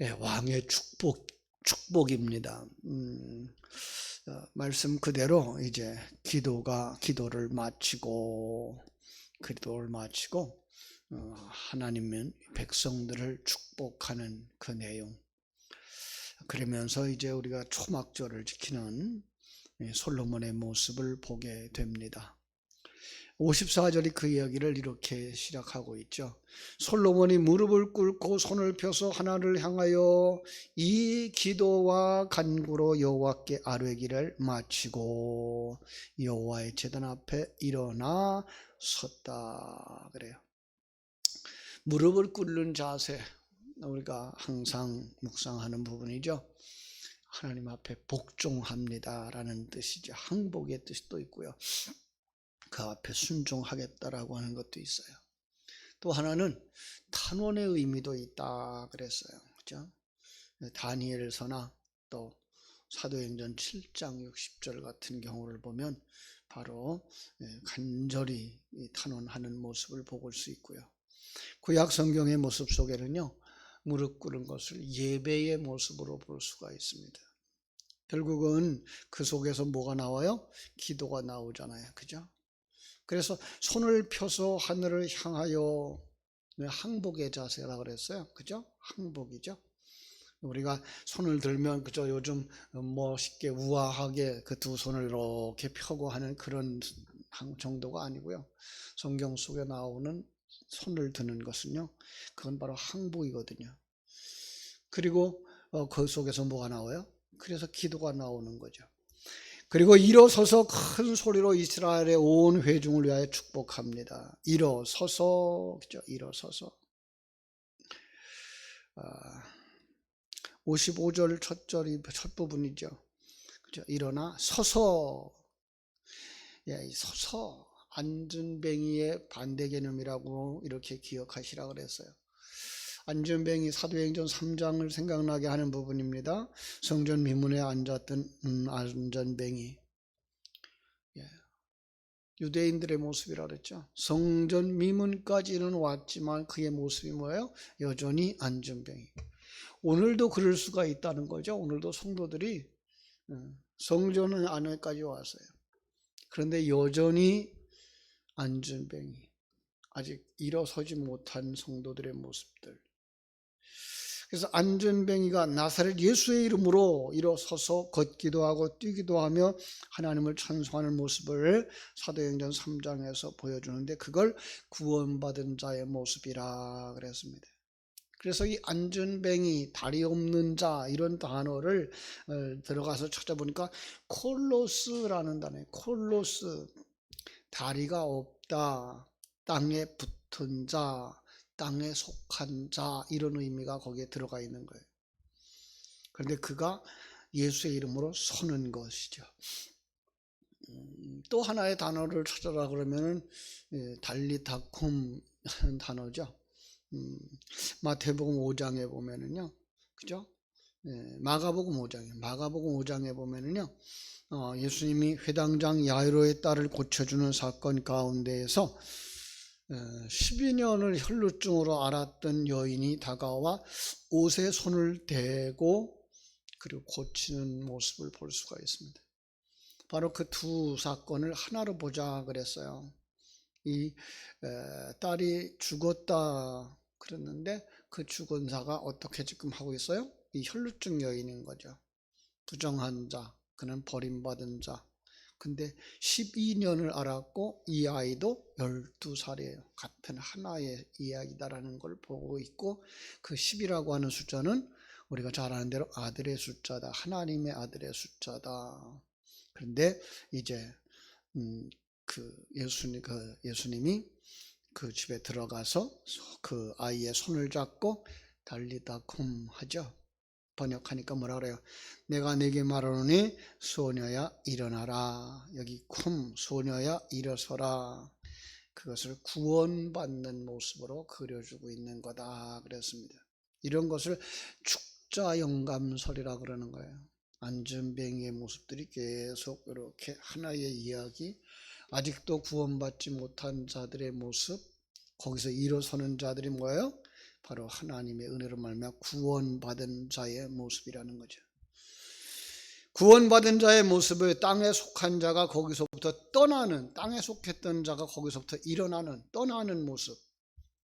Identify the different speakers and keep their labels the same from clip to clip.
Speaker 1: 예, 왕의 축복입니다. 말씀 그대로 이제 기도를 마치고 하나님은 백성들을 축복하는 그 내용. 그러면서 이제 우리가 초막절을 지키는 솔로몬의 모습을 보게 됩니다. 54절이 그 이야기를 이렇게 시작하고 있죠. 솔로몬이 무릎을 꿇고 손을 펴서 하나님을 향하여 이 기도와 간구로 여호와께 아뢰기를 마치고 여호와의 제단 앞에 일어나 섰다 그래요. 무릎을 꿇는 자세, 우리가 항상 묵상하는 부분이죠. 하나님 앞에 복종합니다라는 뜻이죠. 항복의 뜻도 있고요. 그 앞에 순종하겠다라고 하는 것도 있어요. 또 하나는 탄원의 의미도 있다 그랬어요. 그죠? 다니엘서나 또 사도행전 7장 60절 같은 경우를 보면 바로 간절히 탄원하는 모습을 볼 수 있고요. 구약 성경의 모습 속에는요, 무릎 꿇은 것을 예배의 모습으로 볼 수가 있습니다. 결국은 그 속에서 뭐가 나와요? 기도가 나오잖아요. 그죠? 그래서 손을 펴서 하늘을 향하여 항복의 자세라고 그랬어요. 그죠? 항복이죠. 우리가 손을 들면 그저 요즘 멋있게 우아하게 그 두 손을 이렇게 펴고 하는 그런 정도가 아니고요. 성경 속에 나오는 손을 드는 것은요, 그건 바로 항복이거든요. 그리고 그 속에서 뭐가 나와요? 그래서 기도가 나오는 거죠. 그리고 일어서서 큰 소리로 이스라엘의 온 회중을 위하여 축복합니다. 일어서서, 그죠? 일어서서. 55절 첫 부분이죠. 그죠? 일어나 서서. 예, 서서. 안전뱅이의 반대 개념이라고 이렇게 기억하시라 그랬어요. 안전뱅이 사도행전 3장을 생각나게 하는 부분입니다. 성전 미문에 앉았던 안전뱅이. 예. 유대인들의 모습이라 그랬죠. 성전 미문까지는 왔지만 그의 모습이 뭐예요? 여전히 안전뱅이. 오늘도 그럴 수가 있다는 거죠. 오늘도 성도들이 성전 안에까지 왔어요. 그런데 여전히 안전뱅이, 아직 일어서지 못한 성도들의 모습들. 그래서 안전뱅이가 나사렛 예수의 이름으로 일어서서 걷기도 하고 뛰기도 하며 하나님을 찬송하는 모습을 사도행전 3장에서 보여주는데, 그걸 구원받은 자의 모습이라 그랬습니다. 그래서 이 안전뱅이, 다리 없는 자, 이런 단어를 들어가서 찾아보니까 콜로스라는 단어예요. 콜로스, 다리가 없다, 땅에 붙은 자, 땅에 속한 자, 이런 의미가 거기에 들어가 있는 거예요. 그런데 그가 예수의 이름으로 서는 것이죠. 또 하나의 단어를 찾아라 그러면은 달리다쿰 하는 단어죠. 마태복음 5장에 보면은요, 그죠? 마가복음 5장에 보면은요, 예수님이 회당장 야이로의 딸을 고쳐주는 사건 가운데에서 12년을 혈루증으로 앓았던 여인이 다가와 옷에 손을 대고 그리고 고치는 모습을 볼 수가 있습니다. 바로 그 두 사건을 하나로 보자 그랬어요. 이 딸이 죽었다 그랬는데 그 죽은 자가 어떻게 지금 하고 있어요? 이 혈루증 여인인 거죠. 부정한 자, 그는 버림받은 자. 근데 12년을 앓았고 이 아이도 12살이에요. 같은 하나의 이야기다라는 걸 보고 있고, 그 10이라고 하는 숫자는 우리가 잘 아는 대로 아들의 숫자다. 하나님의 아들의 숫자다. 그런데 이제 예수님이 그 집에 들어가서 그 아이의 손을 잡고 달리다쿰 하죠. 번역하니까 뭐라 그래요? 내가 네게 말하노니 소녀야 일어나라. 여기 쿰, 소녀야 일어서라. 그것을 구원받는 모습으로 그려주고 있는 거다 그랬습니다. 이런 것을 축자영감설이라 그러는 거예요. 안전뱅이의 모습들이 계속 이렇게 하나의 이야기, 아직도 구원받지 못한 자들의 모습, 거기서 일어서는 자들이 뭐예요? 바로 하나님의 은혜로 말미암아 구원받은 자의 모습이라는 거죠. 구원받은 자의 모습을 땅에 속한 자가 거기서부터 떠나는, 땅에 속했던 자가 거기서부터 일어나는, 떠나는 모습.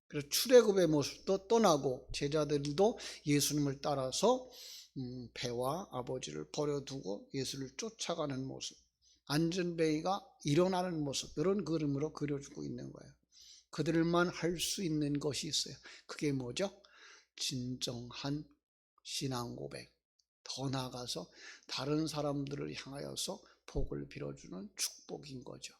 Speaker 1: 그래서 출애굽의 모습도 떠나고 제자들도 예수님을 따라서 배와 아버지를 버려두고 예수를 쫓아가는 모습, 안전뱅이가 일어나는 모습, 이런 그림으로 그려주고 있는 거예요. 그들만 할 수 있는 것이 있어요. 그게 뭐죠? 진정한 신앙 고백, 더 나아가서 다른 사람들을 향하여서 복을 빌어주는 축복인 거죠.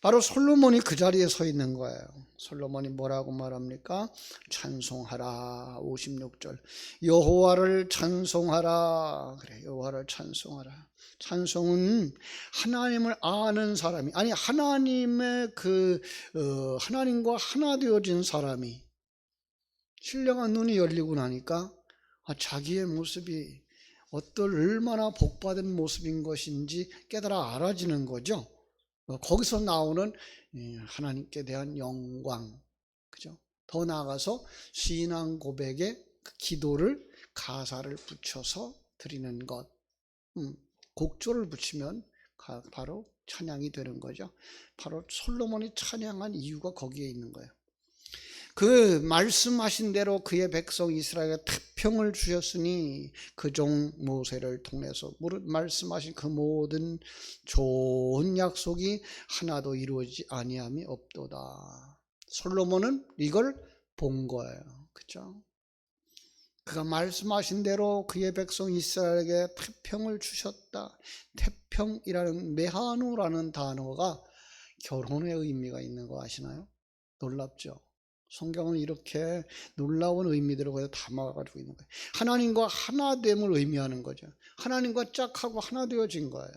Speaker 1: 바로 솔로몬이 그 자리에 서 있는 거예요. 솔로몬이 뭐라고 말합니까? 찬송하라. 56절 여호와를 찬송하라. 그래, 여호와를 찬송하라. 찬송은 하나님을 아는 사람이, 아니 하나님의 하나님과 하나 되어진 사람이 신령한 눈이 열리고 나니까 자기의 모습이 얼마나 복받은 모습인 것인지 깨달아 알아지는 거죠. 거기서 나오는 하나님께 대한 영광, 그죠? 더 나아가서 신앙 고백에 기도를, 가사를 붙여서 드리는 것, 곡조를 붙이면 바로 찬양이 되는 거죠. 바로 솔로몬이 찬양한 이유가 거기에 있는 거예요. 그 말씀하신 대로 그의 백성 이스라엘에 태평을 주셨으니 그 종 모세를 통해서 말씀하신 그 모든 좋은 약속이 하나도 이루어지지 아니함이 없도다. 솔로몬은 이걸 본 거예요. 그렇죠? 그가 말씀하신 대로 그의 백성 이스라엘에게 태평을 주셨다. 태평이라는 메하누라는 단어가 결혼의 의미가 있는 거 아시나요? 놀랍죠? 성경은 이렇게 놀라운 의미들을 거기에 담아가지고 있는 거예요. 하나님과 하나됨을 의미하는 거죠. 하나님과 짝하고 하나 되어진 거예요.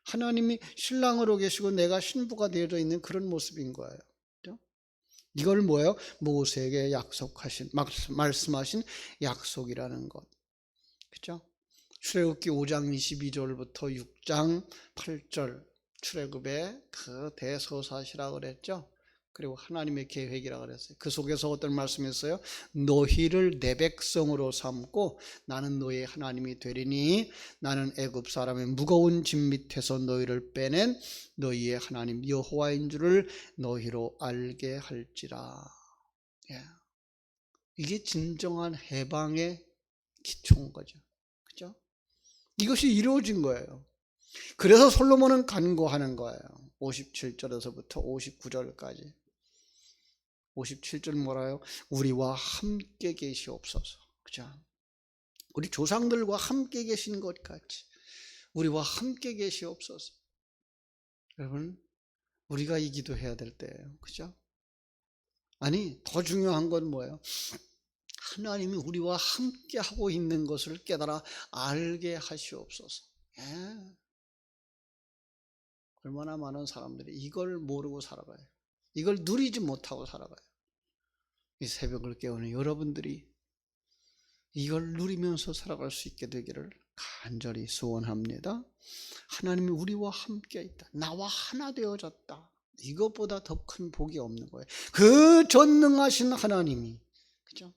Speaker 1: 하나님이 신랑으로 계시고 내가 신부가 되어져 있는 그런 모습인 거예요. 그렇죠? 이걸 뭐예요? 모세에게 약속하신, 말씀하신 약속이라는 것. 그렇죠? 출애굽기 5장 22절부터 6장 8절 출애굽의 그 대서사시라고 그랬죠. 그리고 하나님의 계획이라고 그랬어요. 그 속에서 어떤 말씀이 있어요? 너희를 내 백성으로 삼고 나는 너희의 하나님이 되리니 나는 애굽 사람의 무거운 짐 밑에서 너희를 빼낸 너희의 하나님 여호와인 줄을 너희로 알게 할지라. 이게 진정한 해방의 기초인 거죠. 그죠? 이것이 이루어진 거예요. 그래서 솔로몬은 간구하는 거예요. 57절에서부터 59절까지. 57절 뭐라요? 우리와 함께 계시옵소서. 그죠? 우리 조상들과 함께 계신 것 같이 우리와 함께 계시옵소서. 여러분, 우리가 이 기도해야 될 때예요. 그죠? 아니, 더 중요한 건 뭐예요? 하나님이 우리와 함께 하고 있는 것을 깨달아 알게 하시옵소서. 얼마나 많은 사람들이 이걸 모르고 살아가요. 이걸 누리지 못하고 살아가요. 이 새벽을 깨우는 여러분들이 이걸 누리면서 살아갈 수 있게 되기를 간절히 소원합니다. 하나님이 우리와 함께 있다. 나와 하나 되어졌다. 이것보다 더 큰 복이 없는 거예요. 그 전능하신 하나님이, 그죠?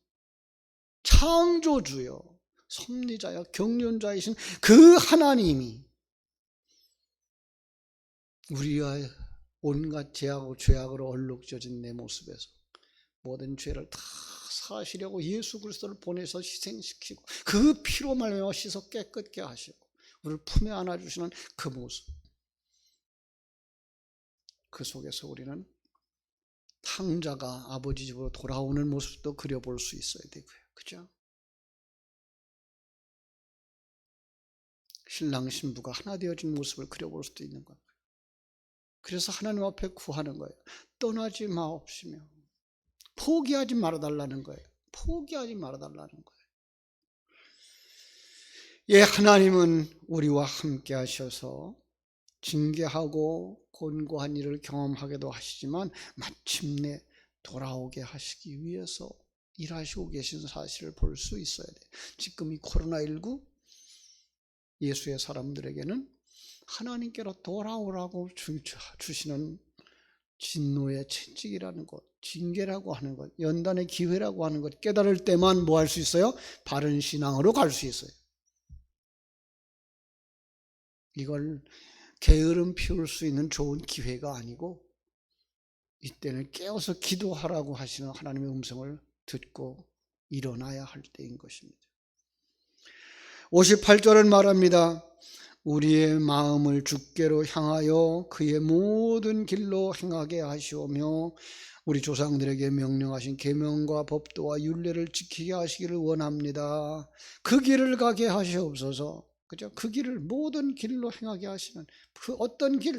Speaker 1: 창조주요, 섭리자여, 경륜자이신 그 하나님이 우리와 온갖 죄악으로 얼룩져진 내 모습에서 모든 죄를 다 사시려고 예수 그리스도를 보내서 희생시키고 그 피로 말미암아 씻어 깨끗게 하시고 우리를 품에 안아주시는 그 모습, 그 속에서 우리는 탕자가 아버지 집으로 돌아오는 모습도 그려볼 수 있어야 되고요. 그죠? 신랑 신부가 하나 되어진 모습을 그려볼 수도 있는 거예요. 그래서 하나님 앞에 구하는 거예요. 떠나지 마옵시며 포기하지 말아달라는 거예요. 포기하지 말아달라는 거예요. 예, 하나님은 우리와 함께 하셔서 징계하고 곤고한 일을 경험하게도 하시지만 마침내 돌아오게 하시기 위해서 일하시고 계신 사실을 볼 수 있어야 돼요. 지금 이 코로나19 예수의 사람들에게는 하나님께로 돌아오라고 주시는 진노의 채찍이라는 것, 징계라고 하는 것, 연단의 기회라고 하는 것 깨달을 때만 뭐 할 수 있어요? 바른 신앙으로 갈 수 있어요. 이걸 게으름 피울 수 있는 좋은 기회가 아니고 이때는 깨어서 기도하라고 하시는 하나님의 음성을 듣고 일어나야 할 때인 것입니다. 58절은 말합니다. 우리의 마음을 주께로 향하여 그의 모든 길로 행하게 하시오며 우리 조상들에게 명령하신 계명과 법도와 율례를 지키게 하시기를 원합니다. 그 길을 가게 하시옵소서. 그죠? 그 길을 모든 길로 행하게 하시는 그 어떤 길?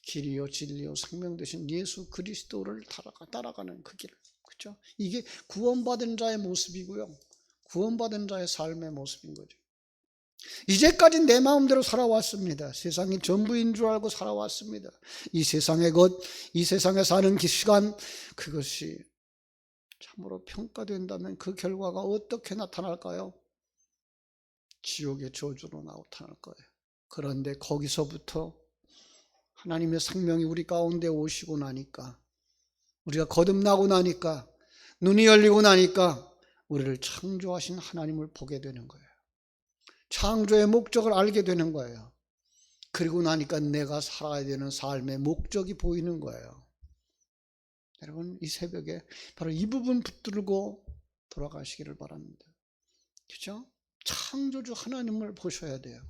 Speaker 1: 길이요 진리요 생명 되신 예수 그리스도를 따라가는 그 길. 그죠? 이게 구원받은 자의 모습이고요. 구원받은 자의 삶의 모습인 거죠. 이제까지 내 마음대로 살아왔습니다. 세상이 전부인 줄 알고 살아왔습니다. 이 세상의 것, 이 세상에 사는 시간, 그것이 참으로 평가된다면 그 결과가 어떻게 나타날까요? 지옥의 저주로 나타날 거예요. 그런데 거기서부터 하나님의 생명이 우리 가운데 오시고 나니까, 우리가 거듭나고 나니까, 눈이 열리고 나니까 우리를 창조하신 하나님을 보게 되는 거예요. 창조의 목적을 알게 되는 거예요. 그리고 나니까 내가 살아야 되는 삶의 목적이 보이는 거예요. 여러분, 이 새벽에 바로 이 부분 붙들고 돌아가시기를 바랍니다. 그렇죠? 창조주 하나님을 보셔야 돼요.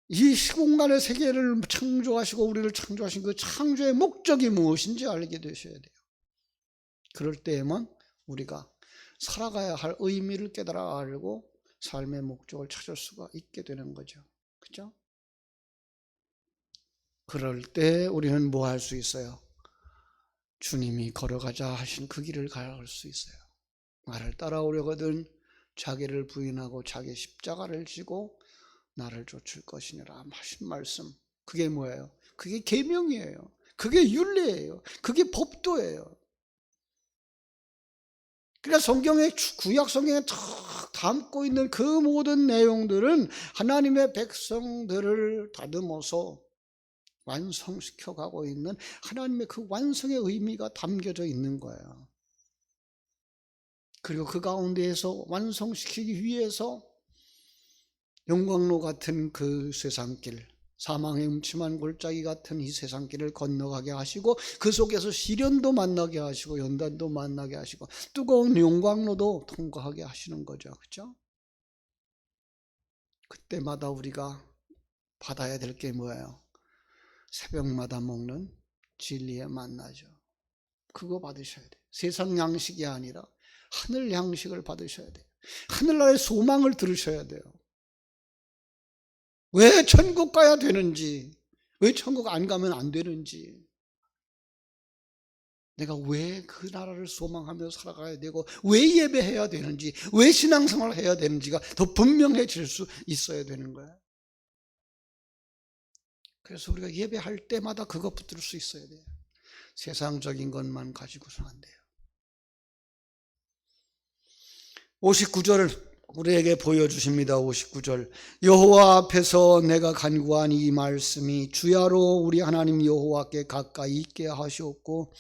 Speaker 1: 이 시공간의 세계를 창조하시고 우리를 창조하신 그 창조의 목적이 무엇인지 알게 되셔야 돼요. 그럴 때에만 우리가 살아가야 할 의미를 깨달아 알고 삶의 목적을 찾을 수가 있게 되는 거죠. 그렇죠? 그럴 때 우리는 뭐 할 수 있어요? 주님이 걸어가자 하신 그 길을 갈 수 있어요. 나를 따라오려거든 자기를 부인하고 자기 십자가를 지고 나를 쫓을 것이니라 하신 말씀. 그게 뭐예요? 그게 계명이에요. 그게 율례예요. 그게 법도예요. 그러니까 성경의 구약 성경에 탁 담고 있는 그 모든 내용들은 하나님의 백성들을 다듬어서 완성시켜 가고 있는 하나님의 그 완성의 의미가 담겨져 있는 거예요. 그리고 그 가운데에서 완성시키기 위해서 영광로 같은 그 세상길, 사망의 음침한 골짜기 같은 이 세상길을 건너가게 하시고 그 속에서 시련도 만나게 하시고 연단도 만나게 하시고 뜨거운 영광로도 통과하게 하시는 거죠. 그렇죠? 그때마다 우리가 받아야 될 게 뭐예요? 새벽마다 먹는 진리의 만나죠. 그거 받으셔야 돼요. 세상 양식이 아니라 하늘 양식을 받으셔야 돼요. 하늘나라의 소망을 들으셔야 돼요. 왜 천국 가야 되는지, 왜 천국 안 가면 안 되는지, 내가 왜 그 나라를 소망하며 살아가야 되고 왜 예배해야 되는지, 왜 신앙생활을 해야 되는지가 더 분명해질 수 있어야 되는 거야. 그래서 우리가 예배할 때마다 그거 붙들 수 있어야 돼요. 세상적인 것만 가지고서는 안 돼요. 59절을 우리에게 보여주십니다. 59절 여호와 앞에서 내가 간구한 이 말씀이 주야로 우리 하나님 여호와께 가까이 있게 하시옵고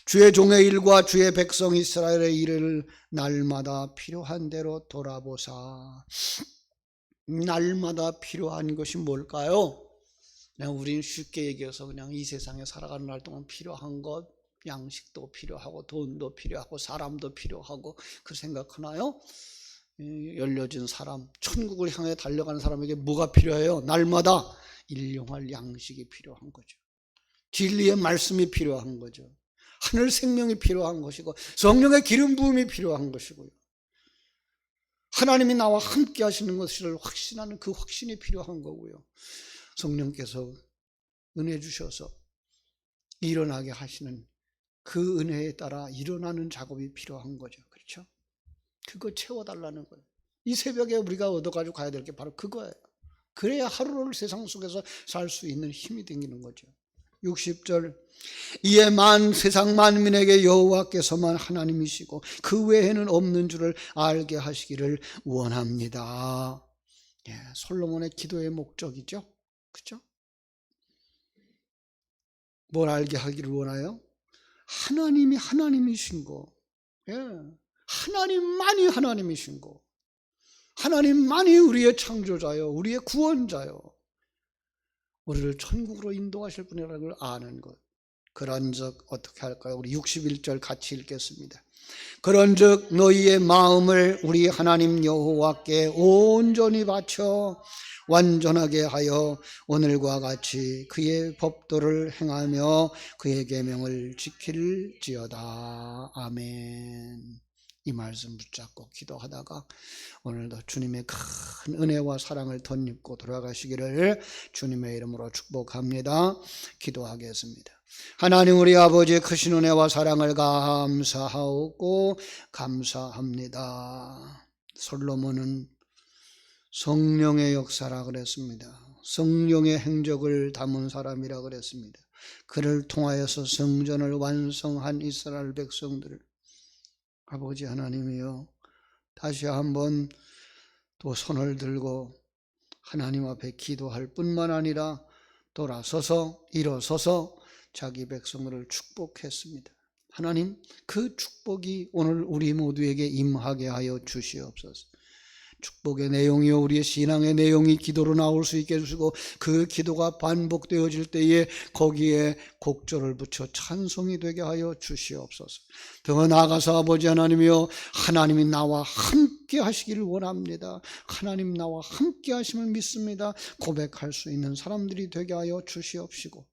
Speaker 1: 주의 종의 일과 주의 백성 이스라엘의 일을 날마다 필요한 대로 돌아보사. 날마다 필요한 것이 뭘까요? 그냥 우리는 쉽게 얘기해서 그냥 이 세상에 살아가는 날 동안 필요한 것, 양식도 필요하고 돈도 필요하고 사람도 필요하고 그 생각하나요? 열려진 사람, 천국을 향해 달려가는 사람에게 뭐가 필요해요? 날마다 일용할 양식이 필요한 거죠. 진리의 말씀이 필요한 거죠. 하늘 생명이 필요한 것이고 성령의 기름 부음이 필요한 것이고요. 하나님이 나와 함께 하시는 것을 확신하는 그 확신이 필요한 거고요. 성령께서 은혜 주셔서 일어나게 하시는 그 은혜에 따라 일어나는 작업이 필요한 거죠. 그렇죠? 그거 채워달라는 거예요. 이 새벽에 우리가 얻어가지고 가야 될 게 바로 그거예요. 그래야 하루를 세상 속에서 살 수 있는 힘이 생기는 거죠. 60절 이에 세상 만민에게 여호와께서만 하나님이시고 그 외에는 없는 줄을 알게 하시기를 원합니다. 예, 솔로몬의 기도의 목적이죠. 그렇죠? 뭘 알게 하기를 원해요? 하나님이 하나님이신 거, 예. 하나님만이 하나님이신 거, 하나님만이 우리의 창조자요, 우리의 구원자요, 우리를 천국으로 인도하실 분이라는 걸 아는 것. 그런즉 어떻게 할까요? 우리 61절 같이 읽겠습니다. 그런즉 너희의 마음을 우리 하나님 여호와께 온전히 바쳐 완전하게 하여 오늘과 같이 그의 법도를 행하며 그의 계명을 지킬지어다. 아멘. 이 말씀 붙잡고 기도하다가 오늘도 주님의 큰 은혜와 사랑을 덧입고 돌아가시기를 주님의 이름으로 축복합니다. 기도하겠습니다. 하나님 우리 아버지의 크신 은혜와 사랑을 감사하고 감사합니다. 솔로몬은 성령의 역사라 그랬습니다. 성령의 행적을 담은 사람이라 그랬습니다. 그를 통하여서 성전을 완성한 이스라엘 백성들을 아버지 하나님이여 다시 한번 또 손을 들고 하나님 앞에 기도할 뿐만 아니라 돌아서서 일어서서 자기 백성들을 축복했습니다. 하나님 그 축복이 오늘 우리 모두에게 임하게 하여 주시옵소서. 축복의 내용이요 우리의 신앙의 내용이 기도로 나올 수 있게 해주시고 그 기도가 반복되어질 때에 거기에 곡절을 붙여 찬송이 되게 하여 주시옵소서. 더 나아가서 아버지 하나님이여 하나님이 나와 함께 하시기를 원합니다. 하나님 나와 함께 하심을 믿습니다. 고백할 수 있는 사람들이 되게 하여 주시옵시고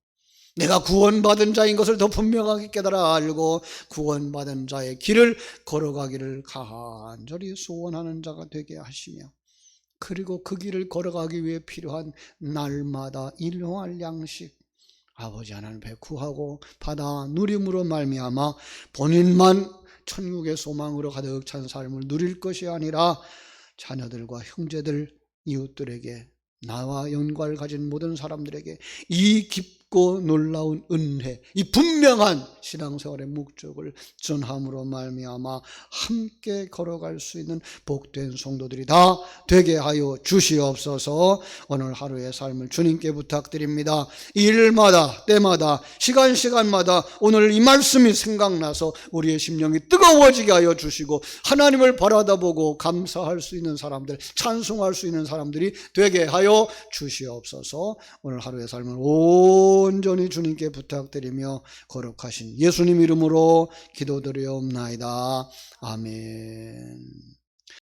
Speaker 1: 내가 구원받은 자인 것을 더 분명하게 깨달아 알고 구원받은 자의 길을 걸어가기를 간절히 소원하는 자가 되게 하시며 그리고 그 길을 걸어가기 위해 필요한 날마다 일용할 양식 아버지 하나님께 구하고 받아 누림으로 말미암아 본인만 천국의 소망으로 가득 찬 삶을 누릴 것이 아니라 자녀들과 형제들, 이웃들에게 나와 연관을 가진 모든 사람들에게 이 깊고 놀라운 은혜, 이 분명한 신앙생활의 목적을 전함으로 말미암아 함께 걸어갈 수 있는 복된 성도들이 다 되게 하여 주시옵소서. 오늘 하루의 삶을 주님께 부탁드립니다. 일마다 때마다 시간마다 오늘 이 말씀이 생각나서 우리의 심령이 뜨거워지게 하여 주시고 하나님을 바라다보고 감사할 수 있는 사람들, 찬송할 수 있는 사람들이 되게 하여 주시옵소서. 오늘 하루의 삶을 온전히 주님께 부탁드리며 거룩하신 예수님 이름으로 기도드리옵나이다. 아멘.